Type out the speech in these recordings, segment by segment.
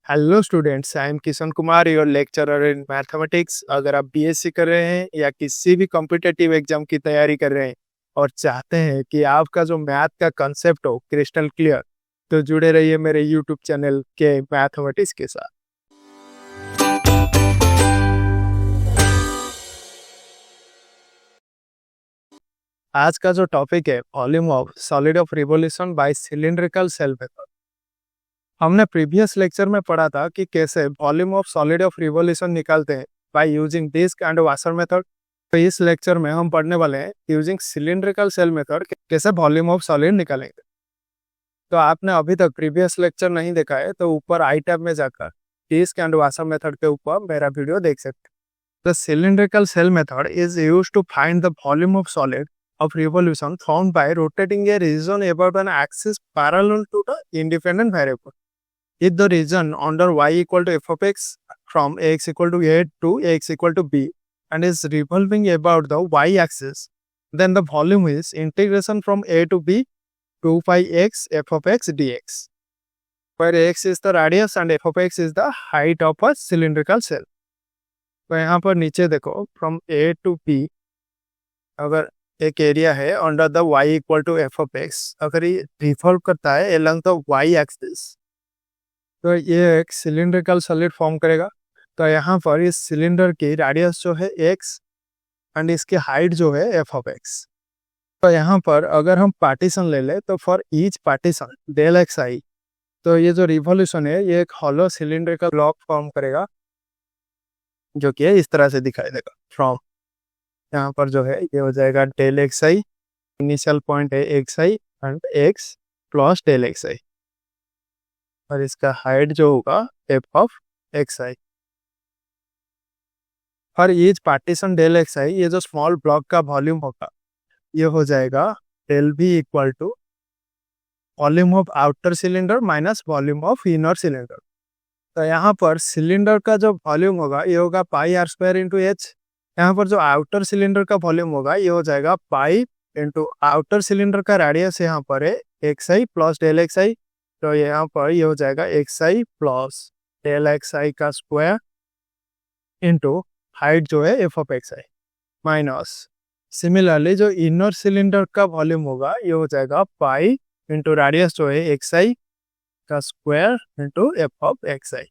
Hello students, I am Kishan Kumar, your lecturer in mathematics. अगर आप BSc कर रहे हैं या किसी भी कॉम्पिटिटिव एग्जाम की तैयारी कर रहे हैं और चाहते हैं कि आपका जो मैथ का कंसेप्ट हो क्रिस्टल क्लियर, तो जुड़े रहिए मेरे यूट्यूब चैनल के मैथमेटिक्स के साथ। आज का जो टॉपिक है volume of solid of revolution by cylindrical shell method. हमने प्रीवियस लेक्चर में पढ़ा था कि कैसे volume of solid of revolution निकालते हैं by using disk and washer method. तो इस लेक्चर में हम पढ़ने वाले हैं यूजिंग सिलिंड्रिकल सेल मेथड कैसे वॉल्यूम ऑफ सॉलिड निकालेंगे। तो आपने अभी तक प्रीवियस लेक्चर नहीं देखा है तो ऊपर आई टैब में जाकर डिस्क एंड वाशर मेथड के ऊपर मेरा वीडियो देख सकते हैं। The cylindrical shell method is used to find the volume of solid of revolution found by rotating a region about an axis parallel to the independent variable. If the region under y equal to f of x from x equal to a to x equal to b and is revolving about the y axis, then the volume is integration from a to b 2 pi x f of x dx, where x is the radius and f of x is the height of a cylindrical cell. तो यहाँ पर नीचे देखो from a to b अगर एक area है under the y equal to F of X, अगर ये रिवॉल्व करता है along द y एक्सिस तो ये एक सिलिंड्रिकल सॉलिड फॉर्म करेगा। तो यहाँ पर इस सिलेंडर की रेडियस जो है x एंड इसकी हाइट जो है एफ ऑफ एक्स। तो यहाँ पर अगर हम पार्टीशन ले ले तो for each partition del x i, तो ये जो रिवॉल्यूशन है ये एक हॉलो सिलिंड्रिकल ब्लॉक फॉर्म करेगा जो कि इस तरह से दिखाई देगा। फ्रॉम यहाँ पर जो है ये हो जाएगा del x i, initial point है x i and x plus del x i, और इसका हाइट जो होगा एफ ऑफ एक्स आई। और ये पार्टीशन डेल एक्स आई, ये जो स्मॉल ब्लॉक का वॉल्यूम होगा ये हो जाएगा del B equal to volume of outer cylinder minus volume of inner cylinder. तो यहाँ पर सिलेंडर का जो वॉल्यूम होगा ये होगा पाई आर स्क्वायर इंटू एच। यहाँ पर जो आउटर सिलेंडर का वॉल्यूम होगा ये हो जाएगा पाई इंटू आउटर सिलेंडर का रेडियस यहाँ पर है x I plus del x i, तो यहाँ पर ये हो जाएगा x I plus del x i का स्क्वायर इंटू हाइट जो है F of x I minus. Similarly जो इनर सिलेंडर का वॉल्यूम होगा ये हो जाएगा पाई इंटू रेडियस जो है एक्स आई का square into f of x i.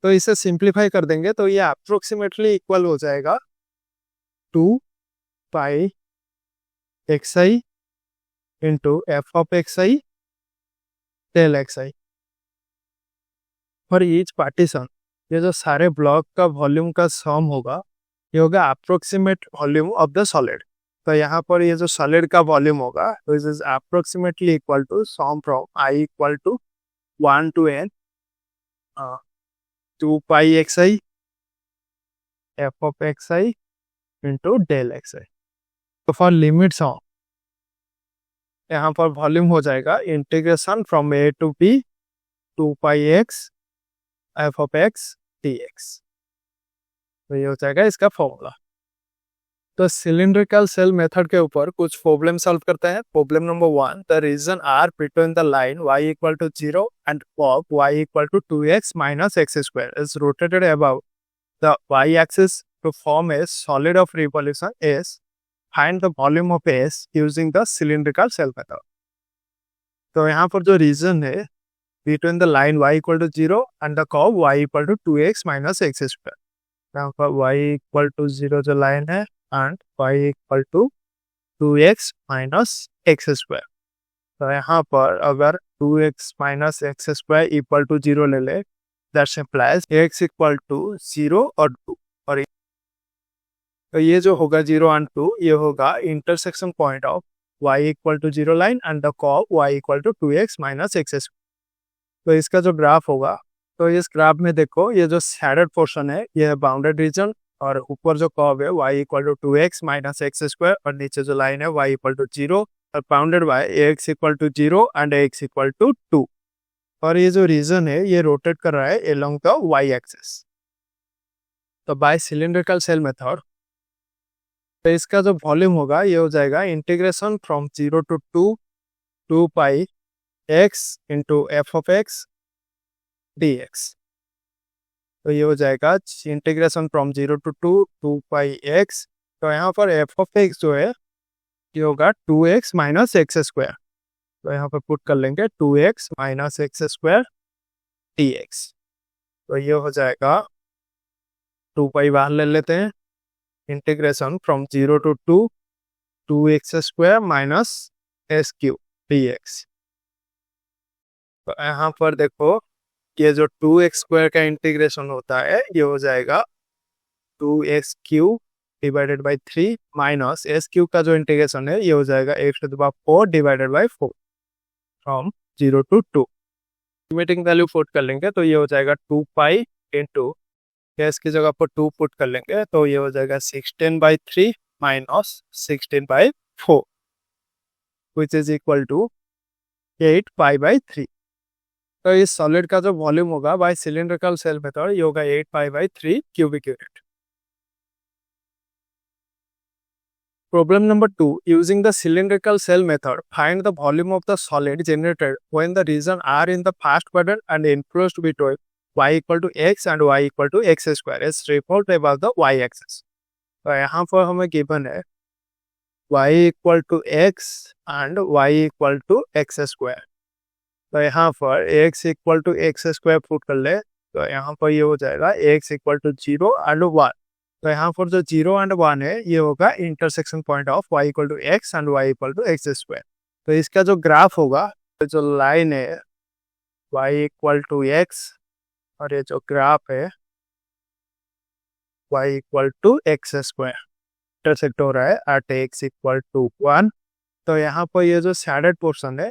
तो इसे सिंप्लीफाई कर देंगे तो ये अप्रोक्सीमेटली इक्वल हो जाएगा 2 pi x i into f of x i del x i. और ईच पार्टीशन ये जो सारे ब्लॉक का वॉल्यूम का सम होगा ये होगा approximate volume of the solid. तो यहाँ पर ये जो सॉलिड का वॉल्यूम होगा तो it is approximately equal to sum from i equal to 1 to n 2 pi x i f of x i into del x i. तो फॉर लिमिट्स ऑफ यहाँ पर वॉल्यूम हो जाएगा integration from a to b 2 pi x f of x d x. तो ये हो जाएगा इसका फॉर्मूला। तो सिलिंड्रिकल सेल मेथड के ऊपर कुछ प्रॉब्लम सॉल्व करते हैं। Problem number 1, the region are between the line y equal to 0 and of y equal to 2x minus x square is rotated about the y axis to form a solid of revolution s। Find the volume of s using the cylindrical shell method. तो यहाँ पर जो region है between the line y equal to 0 and the curve y equal to 2x minus x square, यहाँ पर y equal to 0 जो line है and y equal to 2x minus x square. तो यहाँ पर अगर 2x minus x square equal to 0 ले ले that implies x equal to 0 और 2, और तो ये जो होगा 0 एंड 2 ये होगा intersection point of y equal to 0 line and the curve y equal to 2x minus x square. तो इसका जो ग्राफ होगा तो इस ग्राफ में देखो ये जो शैडोड पोर्शन है ये है बाउंडेड रीजन, और ऊपर जो कर्व है y equal to 2x minus x square, और नीचे जो लाइन है y इक्वल टू 0 और bounded by x equal to 0 and x equal to 2, और ये जो रीजन है ये रोटेट कर रहा है अलोंग द y एक्सिस। तो बाय सिलिंड्रिकल सेल मेथड तो इसका जो वॉल्यूम होगा ये हो जाएगा integration from 0 to 2 pi x into f of x dx। तो ये हो जाएगा integration from 0 to 2 pi x। तो यहाँ पर एफ ऑफ एक्स जो है ये होगा 2x माइनस एक्स स्क्वायर। तो यहाँ पर पुट कर लेंगे 2x minus x square dx। तो ये हो जाएगा 2 पाई बाहर ले लेते हैं, integration from 0 to 2x square minus x Q dx। तो यहाँ पर देखो ये जो 2x स्क्वायर का इंटीग्रेशन होता है ये हो जाएगा 2x cube divided by 3 minus x cube का जो इंटीग्रेशन है ये हो जाएगा x to the power 4 divided by 4 from 0 to 2। Limiting value put कर लेंगे तो ये हो जाएगा 2 पाई इंटू एस की जगह पर 2 पुट कर लेंगे तो ये हो जाएगा 16/3 minus 16/4 which is equal to 8 पाई/3। तो इस सॉलिड का जो वॉल्यूम होगा बाय सिलिंड्रिकल सेल मेथड ये होगा 8 पाई/3 cubic unit. Problem number 2. Using the cylindrical cell method, find the volume of the solid generated when the region R in the first quadrant and enclosed between y equal to x and y equal to x square is revolved above the y axis। तो यहाँ पर हमें given है y equal to x and y equal to x square। तो यहाँ पर x equal to x square put कर ले तो यहाँ पर ये हो जाएगा x equal to 0 and 1। तो यहाँ पर जो 0 एंड 1 है ये होगा intersection point of y equal to x and y equal to x square. तो इसका जो ग्राफ होगा तो जो लाइन है y इक्वल टू एक्स और ये जो ग्राफ है y equal to x square intersect हो रहा है एट x इक्वल टू 1। तो यहाँ पर ये जो शैडेड पोर्शन है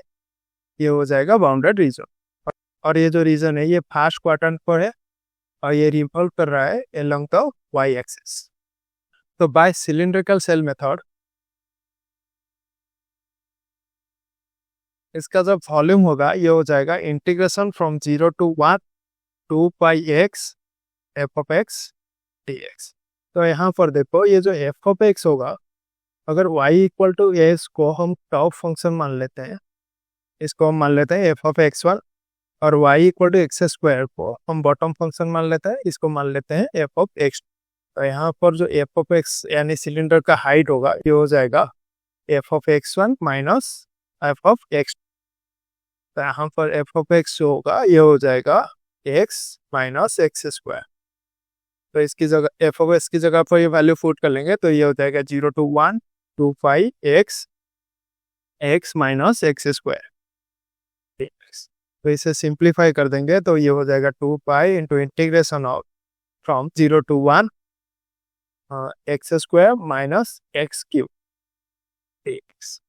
ये हो जाएगा बाउंडेड रीजन और ये जो रीजन है ये फर्स्ट क्वाड्रेंट पर है और ये रिवॉल्व कर रहा है along the y axis। तो बाय सिलिंड्रिकल सेल मेथड इसका जो वॉल्यूम होगा ये हो जाएगा integration from 0 to 1 2 pi x F of x dx। तो यहाँ पर देखो ये जो एफ ऑफ एक्स होगा अगर y इक्वल टू एस को हम टॉप फंक्शन मान लेते हैं, इसको हम मान लेते हैं एफ ऑफ x1 और y equal to x square को हम बॉटम फंक्शन मान लेते हैं, इसको मान लेते हैं एफ ऑफ एक्स। तो यहाँ पर जो एफ ऑफ एक्स यानी सिलेंडर का हाइट होगा ये हो जाएगा F of x1 minus F of x. तो यहाँ पर एफ ऑफ एक्स जो होगा ये हो जाएगा x माइनस एक्स स्क्वायर। तो इसकी जगह एफ ऑफ एक्स की जगह पर ये वैल्यू पुट कर लेंगे तो ये हो जाएगा 0 to 1 2 pi x minus x square. तो इसे सिंप्लीफाई कर देंगे तो ये हो जाएगा 2 pi into integration of from 0 to 1 x square minus x cube dx।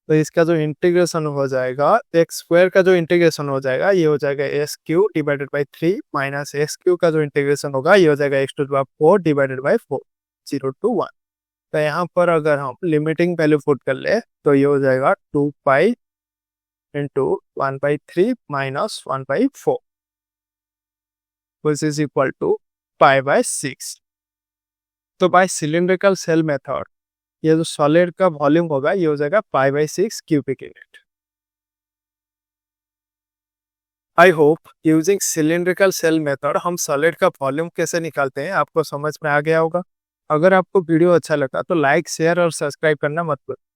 तो इसका जो इंटीग्रेशन हो जाएगा एक्स स्क्वायर का जो इंटीग्रेशन हो जाएगा ये हो जाएगा x cube divided by 3 minus x cube का जो इंटीग्रेशन होगा ये हो जाएगा x to the power 4 divided by 4 0 to 1। तो यहाँ पर अगर हम लिमिटिंग वैल्यू पुट कर ले तो ये हो जाएगा 2 पाई into 1/3 minus 1/4 which is equal to pi/6। तो बाय सिलिंड्रिकल सेल मेथड ये जो सॉलिड का वॉल्यूम होगा ये हो जाएगा pi/6 cubic unit. I hope using cylindrical shell method हम सॉलिड का वॉल्यूम कैसे निकालते हैं आपको समझ में आ गया होगा। अगर आपको वीडियो अच्छा लगा तो लाइक शेयर और सब्सक्राइब करना मत भूलिए।